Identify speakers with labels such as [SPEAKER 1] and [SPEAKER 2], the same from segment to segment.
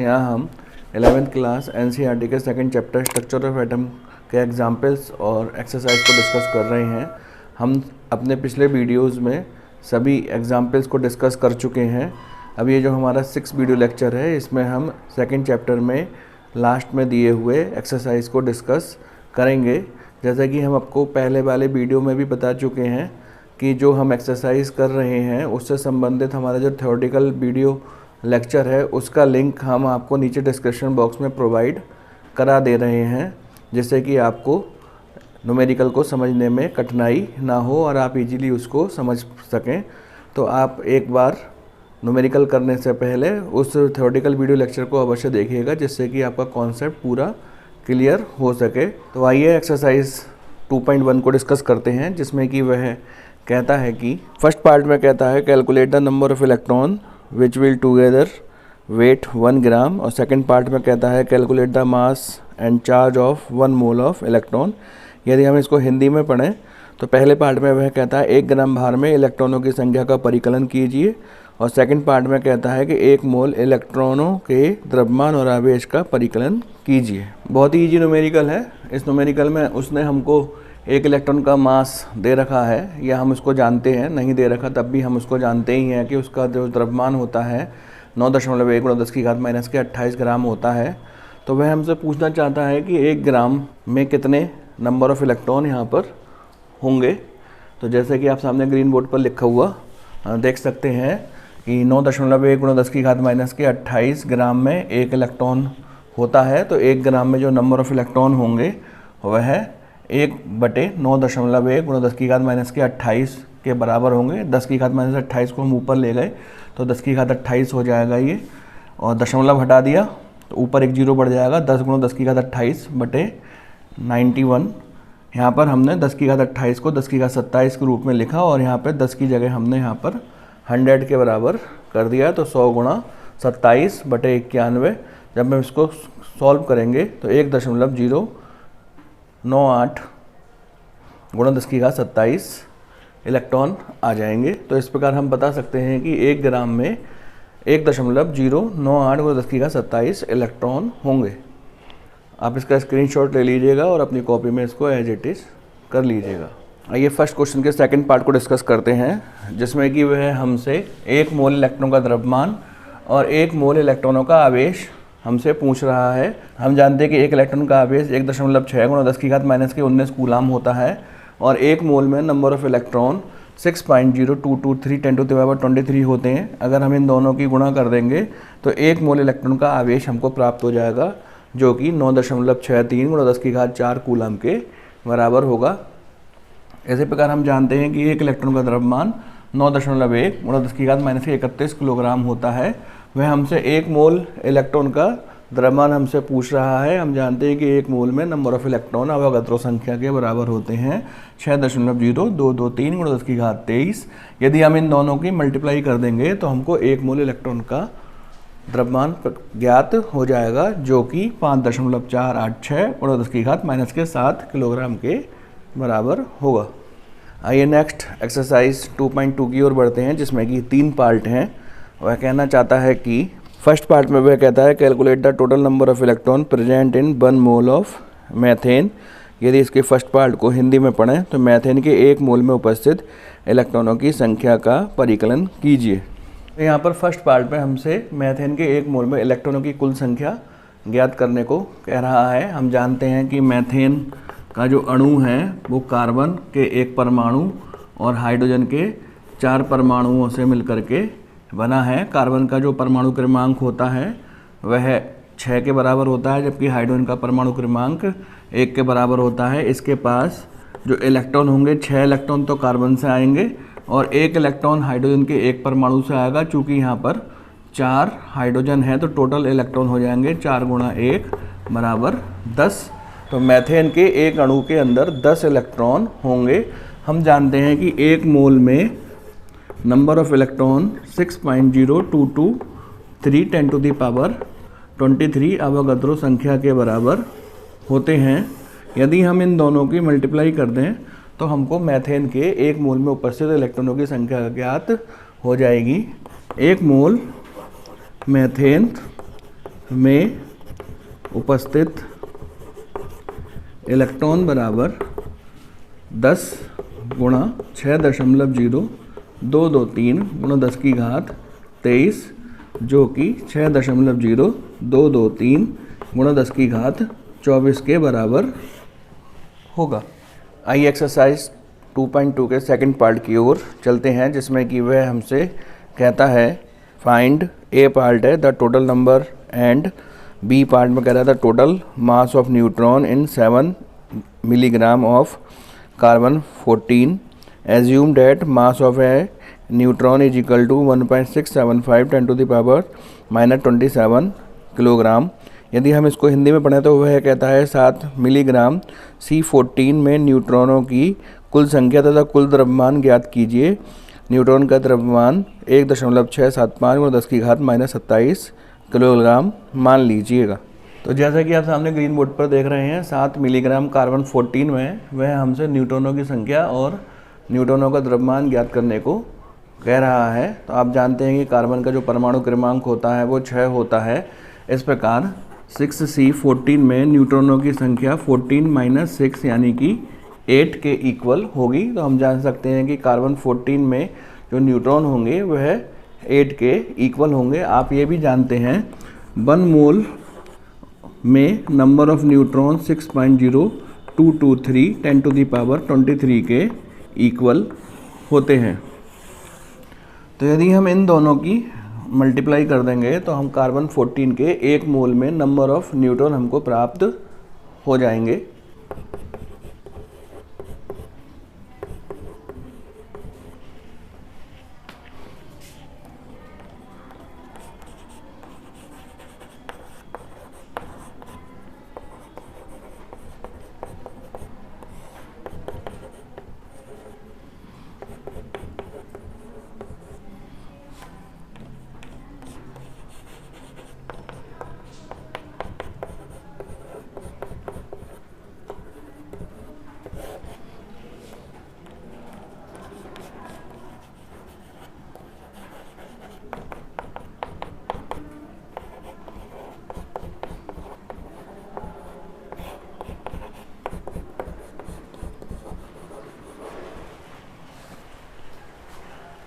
[SPEAKER 1] यहाँ हम 11th class NCERT के second chapter structure of atom के एग्जाम्पल्स और एक्सरसाइज को डिस्कस कर रहे हैं। हम अपने पिछले वीडियोस में सभी एग्जाम्पल्स को डिस्कस कर चुके हैं। अब ये जो हमारा 6 वीडियो लेक्चर है, इसमें हम सेकंड चैप्टर में लास्ट में दिए हुए एक्सरसाइज को डिस्कस करेंगे। जैसा कि हम आपको पहले वाले वीडियो में भी बता चुके हैं कि जो हम एक्सरसाइज कर रहे हैं उससे संबंधित हमारा जो थ्योरेटिकल वीडियो लेक्चर है उसका लिंक हम आपको नीचे डिस्क्रिप्शन बॉक्स में प्रोवाइड करा दे रहे हैं, जिससे कि आपको न्यूमेरिकल को समझने में कठिनाई ना हो और आप इजीली उसको समझ सकें। तो आप एक बार न्यूमेरिकल करने से पहले उस थ्योरेटिकल वीडियो लेक्चर को अवश्य देखिएगा, जिससे कि आपका कॉन्सेप्ट पूरा क्लियर हो सके। तो आइए एक्सरसाइज 2.1 को डिस्कस करते हैं, जिसमें कि वह कहता है कि फर्स्ट पार्ट में कहता है calculate the number of electron which will together weigh 1 gram, और सेकंड पार्ट में कहता है calculate the mass and charge of 1 mole of electron. यदि हम इसको हिंदी में पढ़ें तो पहले पार्ट में वह कहता है 1 ग्राम भार में इलेक्ट्रॉनों की संख्या का परिकलन कीजिए, और सेकंड पार्ट में कहता है कि 1 मोल इलेक्ट्रॉनों के द्रव्यमान और आवेश का परिकलन कीजिए। बहुत ही ईजी न्यूमेरिकल है। इस न्यूमेरिकल में उसने हमको 1 इलेक्ट्रॉन का मास दे रखा है, या हम उसको जानते हैं, नहीं दे रखा तब भी हम उसको जानते ही हैं कि उसका जो द्रव्यमान होता है 9.1 × 10⁻⁻28 ग्राम होता है। तो वह हमसे पूछना चाहता है कि 1 ग्राम में कितने नंबर ऑफ़ इलेक्ट्रॉन यहाँ पर होंगे। तो जैसे कि आप सामने ग्रीन बोर्ड पर लिखा हुआ देख सकते हैं कि 9.1 × 10⁻⁻28 ग्राम में 1 इलेक्ट्रॉन होता है। तो 1 ग्राम में जो नंबर ऑफ़ इलेक्ट्रॉन होंगे वह 1/9.1 × 10⁻⁻28 के बराबर होंगे। 10⁻⁻28 को हम ऊपर ले गए तो 10⁻28 हो जाएगा ये, और दशमलव हटा दिया तो ऊपर एक जीरो बढ़ जाएगा। 10 × 10⁻28/91। यहाँ पर हमने 10⁻28 को 10⁻27 के रूप में लिखा, और यहाँ पे 10 की जगह हमने यहाँ पर 100 के बराबर कर दिया। तो 100 × 27/91। जब हम इसको सॉल्व करेंगे तो 1.098 × 10⁻27 इलेक्ट्रॉन आ जाएंगे। तो इस प्रकार हम बता सकते हैं कि 1 ग्राम में 1.098 × 10⁻27 इलेक्ट्रॉन होंगे। आप इसका स्क्रीनशॉट ले लीजिएगा और अपनी कॉपी में इसको एज इट इज़ कर लीजिएगा। आइए फर्स्ट क्वेश्चन के सेकंड पार्ट को डिस्कस करते हैं, जिसमें कि वह हमसे 1 मोल इलेक्ट्रॉन का द्रव्यमान और 1 मोल इलेक्ट्रॉनों का आवेश हमसे पूछ रहा है। हम जानते हैं कि 1 इलेक्ट्रॉन का आवेश 1.6 × 10⁻⁻19 कूलाम होता है, और 1 मोल में नंबर ऑफ़ इलेक्ट्रॉन 6.0223 × 10⁻23 होते हैं। अगर हम इन दोनों की गुणा कर देंगे तो 1 मोल इलेक्ट्रॉन का आवेश हमको प्राप्त हो जाएगा, जो कि 9.63 × 10⁻4 कूलाम के बराबर होगा। इसी प्रकार हम जानते हैं कि 1 इलेक्ट्रॉन का द्रव्यमान 9.1 × 10⁻31 किलोग्राम होता है। वह हमसे 1 मोल इलेक्ट्रॉन का द्रव्यमान हमसे पूछ रहा है। हम जानते हैं कि 1 मोल में नंबर ऑफ़ इलेक्ट्रॉन अवोगाद्रो संख्या के बराबर होते हैं 6.0223 × 10⁻23। यदि हम इन दोनों की मल्टीप्लाई कर देंगे तो हमको 1 मोल इलेक्ट्रॉन का द्रव्यमान ज्ञात हो जाएगा, जो कि 5.486 × 10⁻7 किलोग्राम के बराबर होगा। आइए नेक्स्ट एक्सरसाइज 2.2 की ओर बढ़ते हैं, जिसमें कि 3 पार्ट हैं। वह कहना चाहता है कि फर्स्ट पार्ट में वह कहता है calculate the total number of electron present in 1 mole of methane. यदि इसके फर्स्ट पार्ट को हिंदी में पढ़ें तो मैथेन के 1 मोल में उपस्थित इलेक्ट्रॉनों की संख्या का परिकलन कीजिए। यहाँ पर फर्स्ट पार्ट में हमसे मैथेन के 1 मोल में इलेक्ट्रॉनों की कुल संख्या ज्ञात करने को कह रहा है। हम जानते हैं कि मैथेन का जो अणु है वो कार्बन के 1 परमाणु और हाइड्रोजन के 4 परमाणुओं से मिलकर के बना है। कार्बन का जो परमाणु क्रमांक होता है वह 6 के बराबर होता है, जबकि हाइड्रोजन का परमाणु क्रमांक 1 के बराबर होता है। इसके पास जो इलेक्ट्रॉन होंगे 6 इलेक्ट्रॉन तो कार्बन से आएंगे और 1 इलेक्ट्रॉन हाइड्रोजन के 1 परमाणु से आएगा। चूँकि यहाँ पर 4 हाइड्रोजन है तो टोटल इलेक्ट्रॉन हो जाएंगे 4 × 1 = 10। तो मैथेन के एक अणु के अंदर 10 इलेक्ट्रॉन होंगे। हम जानते हैं कि 1 मोल में नंबर ऑफ़ इलेक्ट्रॉन 6.0223 × 10⁻23 अवोगाद्रो संख्या के बराबर होते हैं। यदि हम इन दोनों की मल्टीप्लाई कर दें तो हमको मैथेन के 1 मोल में उपस्थित इलेक्ट्रॉनों की संख्या ज्ञात हो जाएगी। 1 मोल मैथेन में उपस्थित इलेक्ट्रॉन बराबर 10 गुणा 6.0223 गुणा 10 की घात 23, जो कि 6.0223 गुणा 10 की घात 24 के बराबर होगा। आइए एक्सरसाइज 2.2 के सेकंड पार्ट की ओर चलते हैं, जिसमें कि वह हमसे कहता है फाइंड, ए पार्ट है the total number and B part में कह रहा था total mass of neutron in 7 milligram of carbon 14, assume that mass of a neutron is equal to 1.675 10 to the power -27 kilogram. यदि हम इसको हिंदी में पढ़ें तो वह कहता है 7 मिलीग्राम C14 में न्यूट्रॉनों की कुल संख्या तथा कुल द्रव्यमान ज्ञात कीजिए। न्यूट्रॉन का द्रव्यमान 1.675 और 10 की घात -27 किलोग्राम मान लीजिएगा। तो जैसा कि आप सामने ग्रीन बोर्ड पर देख रहे हैं, 7 मिलीग्राम कार्बन 14 में वह हमसे न्यूट्रॉनों की संख्या और न्यूट्रॉनों का द्रव्यमान ज्ञात करने को कह रहा है। तो आप जानते हैं कि कार्बन का जो परमाणु क्रमांक होता है वो 6 होता है। इस प्रकार 6C14 में न्यूट्रॉनों की संख्या 14 - 6 यानी कि 8 के इक्वल होगी। तो हम जान सकते हैं कि कार्बन 14 में जो न्यूट्रॉन होंगे वह 8 के इक्वल होंगे। आप ये भी जानते हैं 1 मोल में number of neutron 6.0223 10 to the power 23 के इक्वल होते हैं। तो यदि हम इन दोनों की मल्टीप्लाई कर देंगे तो हम कार्बन 14 के 1 मोल में नंबर ऑफ न्यूट्रॉन हमको प्राप्त हो जाएंगे।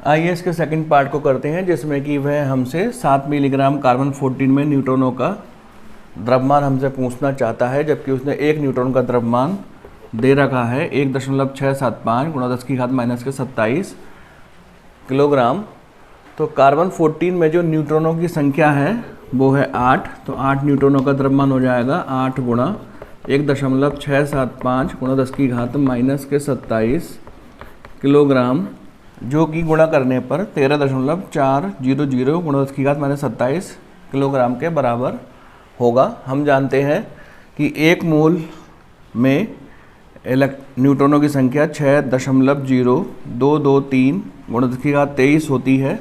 [SPEAKER 1] आइए इसके सेकंड पार्ट को करते हैं, जिसमें कि वह हमसे 7 मिलीग्राम कार्बन 14 में न्यूट्रॉनों का द्रव्यमान हमसे पूछना चाहता है, जबकि उसने 1 न्यूट्रॉन का द्रव्यमान दे रखा है 1.675 गुणा 10 की घात -27 किलोग्राम। तो कार्बन 14 में जो न्यूट्रॉनों की संख्या है वो है 8। तो 8 न्यूट्रॉनों का द्रव्यमान हो जाएगा 8 गुणा 1.675 गुणा 10 की घात -27 किलोग्राम, जो कि गुणा करने पर 13.400 गुणा 10 की घात -27 किलोग्राम के बराबर होगा। हम जानते हैं कि 1 मोल में न्यूट्रॉनों की संख्या 6.0223 गुणा 10 की घात 23 होती है।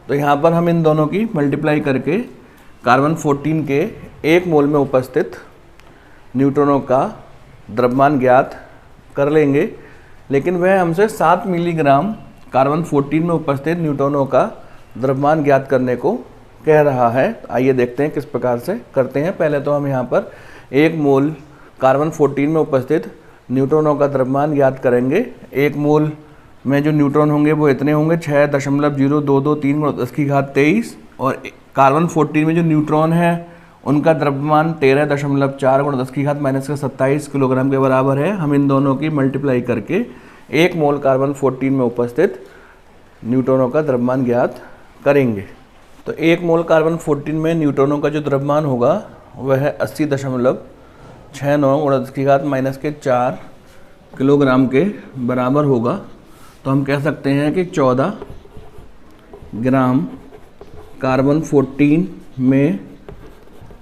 [SPEAKER 1] तो यहाँ पर हम इन दोनों की मल्टीप्लाई करके कार्बन 14 के 1 मोल में उपस्थित न्यूट्रॉनों का द्रव्यमान ज्ञात कर लेंगे, लेकिन वह हमसे 7 मिलीग्राम कार्बन 14 में उपस्थित न्यूट्रॉनों का द्रव्यमान ज्ञात करने को कह रहा है। आइए देखते हैं किस प्रकार से करते हैं। पहले तो हम यहाँ पर 1 मोल कार्बन 14 में उपस्थित न्यूट्रॉनों का द्रव्यमान ज्ञात करेंगे। 1 मोल में जो न्यूट्रॉन होंगे वो इतने होंगे 6.0223 गुणा 10 की घात 23, और कार्बन 14 में जो न्यूट्रॉन है उनका द्रव्यमान 13.4 गुणा 10 की घात -27 किलोग्राम के बराबर है। हम इन दोनों की मल्टीप्लाई करके 1 मोल कार्बन 14 में उपस्थित न्यूट्रॉनों का द्रव्यमान ज्ञात करेंगे। तो 1 मोल कार्बन 14 में न्यूट्रॉनों का जो द्रव्यमान होगा वह है 80.69 गुणा 10 की घात -4 किलोग्राम के बराबर होगा। तो हम कह सकते हैं कि 14 ग्राम कार्बन 14 में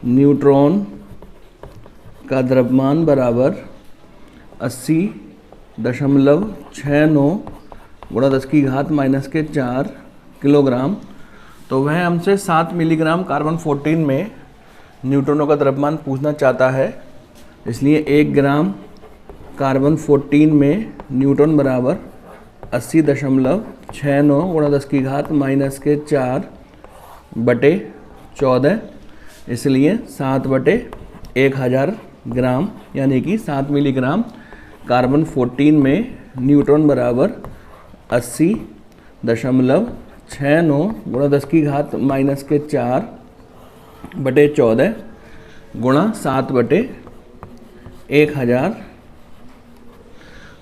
[SPEAKER 1] न्यूट्रॉन का द्रव्यमान बराबर 80.69 गुणा 10 की घात -4 किलोग्राम। तो वह हमसे 7 मिलीग्राम कार्बन 14 में न्यूट्रॉनों का द्रव्यमान पूछना चाहता है, इसलिए 1 ग्राम कार्बन 14 में न्यूट्रॉन बराबर 80.69 गुणा 10 की घात -4 बटे 14। इसलिए 7/1000 ग्राम यानी कि 7 मिलीग्राम कार्बन 14 में न्यूट्रॉन बराबर 80.69 गुणा 10 की घात -4/14 गुणा 7/1000।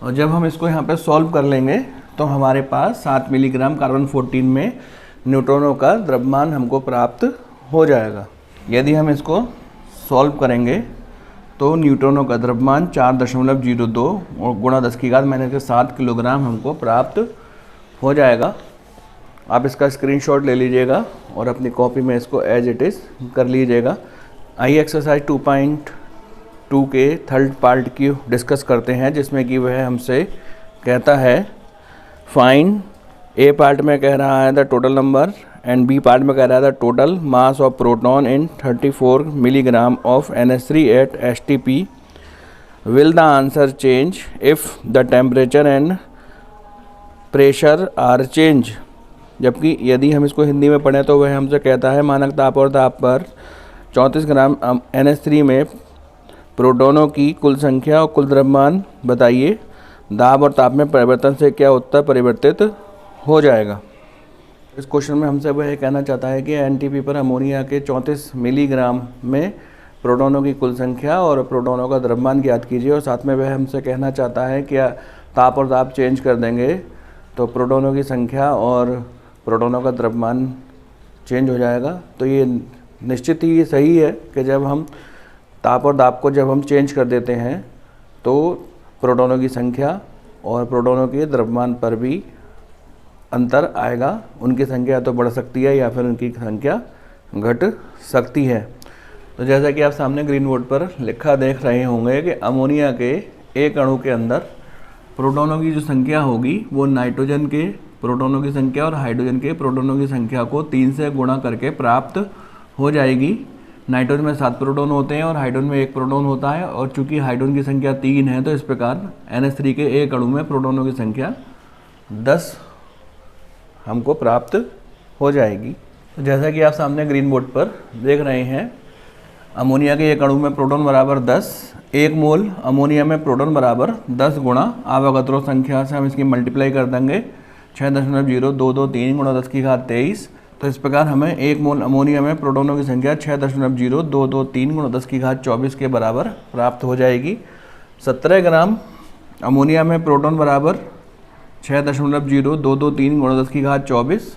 [SPEAKER 1] और जब हम इसको यहाँ पे सॉल्व कर लेंगे तो हमारे पास 7 मिलीग्राम कार्बन 14 में न्यूट्रॉनों का द्रव्यमान हमको प्राप्त हो जाएगा। यदि हम इसको सॉल्व करेंगे तो न्यूट्रॉनों का द्रव्यमान 4.02 और गुणा 10 की घात -7 किलोग्राम हमको प्राप्त हो जाएगा। आप इसका स्क्रीनशॉट ले लीजिएगा और अपनी कॉपी में इसको एज इट इज़ कर लीजिएगा। आइए एक्सरसाइज 2.2 के थर्ड पार्ट की डिस्कस करते हैं, जिसमें कि वह हमसे कहता है फाइंड, ए पार्ट में कह रहा है the total number and B part में कह रहा है the total mass of proton in 34 milligram of NH3 at STP। Will the answer change if the temperature and pressure are change. जबकि यदि हम इसको हिंदी में पढ़ें तो वह हमसे कहता है मानक ताप और दाब पर 34 ग्राम NH3 में प्रोटॉनों की कुल संख्या और कुल द्रव्यमान बताइए। दाब और ताप में परिवर्तन से क्या उत्तर परिवर्तित हो जाएगा। इस क्वेश्चन में हमसे वह कहना चाहता है कि NTP पर अमोनिया के 34 मिलीग्राम में प्रोटॉनों की कुल संख्या और प्रोटॉनों का द्रव्यमान ज्ञात कीजिए। और साथ में वह हमसे कहना चाहता है कि ताप और दाब चेंज कर देंगे तो प्रोटॉनों की संख्या और प्रोटॉनों का द्रव्यमान चेंज हो जाएगा। तो ये निश्चित ही सही है कि जब हम ताप और दाब को जब हम चेंज कर देते हैं तो प्रोटॉनों की संख्या और प्रोटॉनों के द्रव्यमान पर भी अंतर आएगा। उनकी संख्या तो बढ़ सकती है या फिर उनकी संख्या घट सकती है। तो जैसा कि आप सामने ग्रीन बोर्ड पर लिखा देख रहे होंगे कि अमोनिया के एक अणु के अंदर प्रोटॉनों की जो संख्या होगी वो नाइट्रोजन के प्रोटॉनों की संख्या और हाइड्रोजन के प्रोटॉनों की संख्या को 3 से गुणा करके प्राप्त हो जाएगी। नाइट्रोजन में 7 प्रोटॉन होते हैं और हाइड्रोजन में 1 प्रोटॉन होता है। और चूंकि हाइड्रोजन की संख्या 3 है तो इस प्रकार NH3 के एक अणु में प्रोटॉनों की संख्या 10 हमको प्राप्त हो जाएगी। तो जैसा कि आप सामने ग्रीन बोर्ड पर देख रहे हैं, अमोनिया के एक अणु में प्रोटॉन बराबर 10, 1 मोल अमोनिया में प्रोटॉन बराबर 10 गुणा आवागत्रो संख्या से हम इसकी मल्टीप्लाई कर देंगे 6.0223 गुणा 10 की घात 23। तो इस प्रकार हमें 1 मोल अमोनिया में प्रोटॉनों की संख्या 6.0223 गुणा 10 की घात 24 के बराबर प्राप्त हो जाएगी। 17 ग्राम अमोनिया में प्रोटॉन बराबर 6.0223 गुणा 10 की घात 24,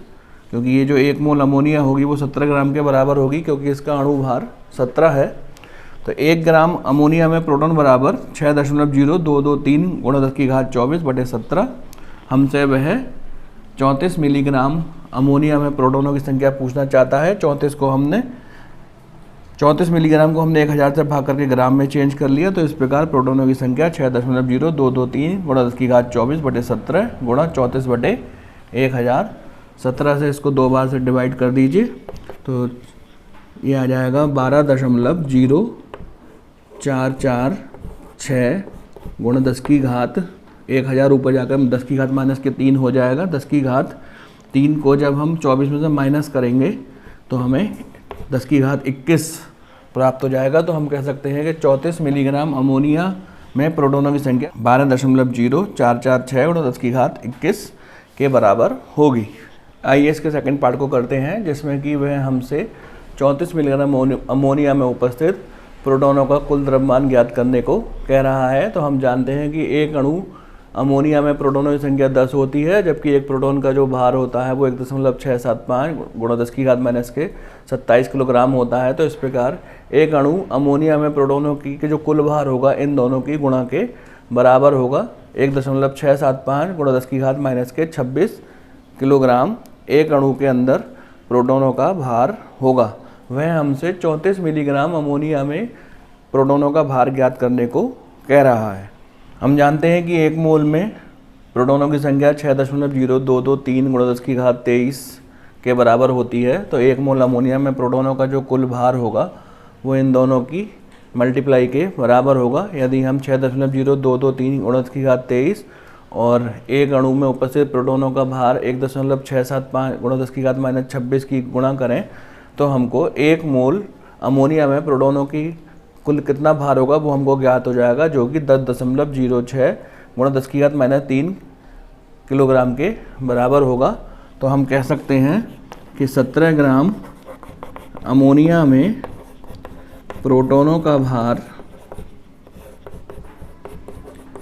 [SPEAKER 1] क्योंकि ये जो 1 मोल अमोनिया होगी वो 17 ग्राम के बराबर होगी क्योंकि इसका अणु भार 17 है। तो 1 ग्राम अमोनिया में प्रोटॉन बराबर 6.0223 गुणा 10 की घात 24/17। हमसे वह 34 मिलीग्राम अमोनिया में प्रोटॉनों की संख्या पूछना चाहता है। 34 मिलीग्राम को हमने 1000 से भाग करके ग्राम में चेंज कर लिया। तो इस प्रकार प्रोटॉनों की संख्या 6.0223 गुणा 10 की घात 24/17 गुणा 34/1000। 17 से इसको 2 बार से डिवाइड कर दीजिए तो ये आ जाएगा 12.0446 गुणा 10 की घात 1000 ऊपर जाकर 10 की घात -3 हो जाएगा। 10 की घात 3 को जब हम 24 में से माइनस करेंगे तो हमें 10 की घात 21 प्राप्त हो जाएगा। तो हम कह सकते हैं कि 34 मिलीग्राम अमोनिया में प्रोटॉनों की संख्या 12.0446 गुणा 10 की घात 21 के बराबर होगी। आइए इसके सेकंड पार्ट को करते हैं, जिसमें कि वह हमसे 34 मिलीग्राम अमोनिया में उपस्थित प्रोटॉनों का कुल द्रव्यमान ज्ञात करने को कह रहा है। तो हम जानते हैं कि एक अणु अमोनिया में प्रोटॉनों की संख्या 10 होती है, जबकि एक प्रोटॉन का जो भार होता है वो 1.675 गुणा 10 की घात -27 किलोग्राम होता है। तो इस प्रकार एक अणु अमोनिया में प्रोटॉनों की जो कुल भार होगा इन दोनों की गुणा के बराबर होगा। 1.675 गुणा 10 की घात -26 किलोग्राम एक अणु के अंदर प्रोटॉनों का भार होगा। वह हमसे 34 मिलीग्राम अमोनिया में प्रोटॉनों का भार ज्ञात करने को कह रहा है। हम जानते हैं कि 1 मोल में प्रोटॉनों की संख्या 6.0223 गुणा 10 की घात 23 के बराबर होती है। तो 1 मोल अमोनिया में प्रोटॉनों का जो कुल भार होगा वो इन दोनों की मल्टीप्लाई के बराबर होगा। यदि हम 6.0223 गुणा 10 की घात 23 और एक अणु में उपस्थित प्रोटॉनों का भार 1.675 गुणा 10 की घात -26 की गुणा करें तो हमको 1 मोल अमोनिया में प्रोटोनों की कुल कितना भार होगा वो हमको ज्ञात हो जाएगा, जो कि 10.06 गुणा 10⁻³ किलोग्राम के बराबर होगा। तो हम कह सकते हैं कि 17 ग्राम अमोनिया में प्रोटोनों का भार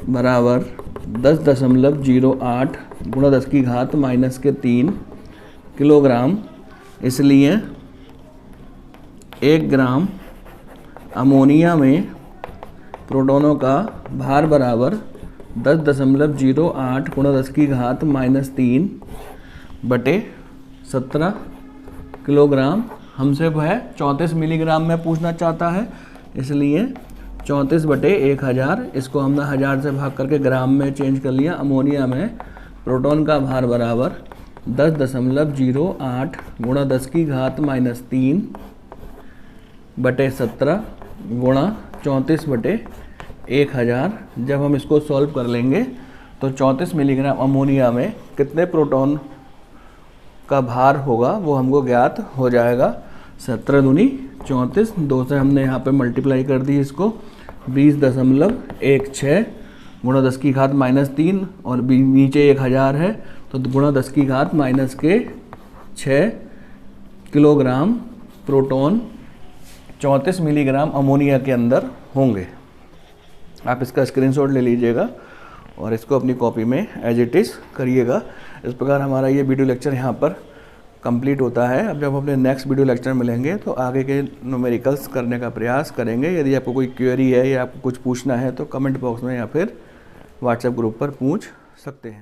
[SPEAKER 1] बराबर 10.08 गुणा 10⁻³ किलोग्राम। इसलिए 1 ग्राम अमोनिया में प्रोटोनों का भार बराबर 10.08 गुणा 10⁻³ बटे 17 किलोग्राम। हमसे वह 34 मिलीग्राम में पूछना चाहता है, इसलिए 34 बटे 1000, इसको हमने 1000 से भाग करके ग्राम में चेंज कर लिया। अमोनिया में प्रोटॉन का भार बराबर 10.08 गुणा 10⁻³ बटे 17 गुणा 34 बटे 1000। जब हम इसको सॉल्व कर लेंगे तो 34 मिलीग्राम अमोनिया में कितने प्रोटॉन का भार होगा वो हमको ज्ञात हो जाएगा। 17 दूनी 34, 2 से हमने यहाँ पे मल्टीप्लाई कर दी इसको, 20.16 गुणा 10⁻³ और नीचे 1000 है तो गुणा 10⁻⁻6 किलोग्राम प्रोटॉन 34 मिलीग्राम अमोनिया के अंदर होंगे। आप इसका स्क्रीनशॉट ले लीजिएगा और इसको अपनी कॉपी में एज इट इज़ करिएगा। इस प्रकार हमारा ये वीडियो लेक्चर यहाँ पर कंप्लीट होता है। अब जब अपने नेक्स्ट वीडियो लेक्चर मिलेंगे तो आगे के न्यूमेरिकल्स करने का प्रयास करेंगे। यदि आपको कोई क्वेरी है या आपको कुछ पूछना है तो कमेंट बॉक्स में या फिर व्हाट्सएप ग्रुप पर पूछ सकते हैं।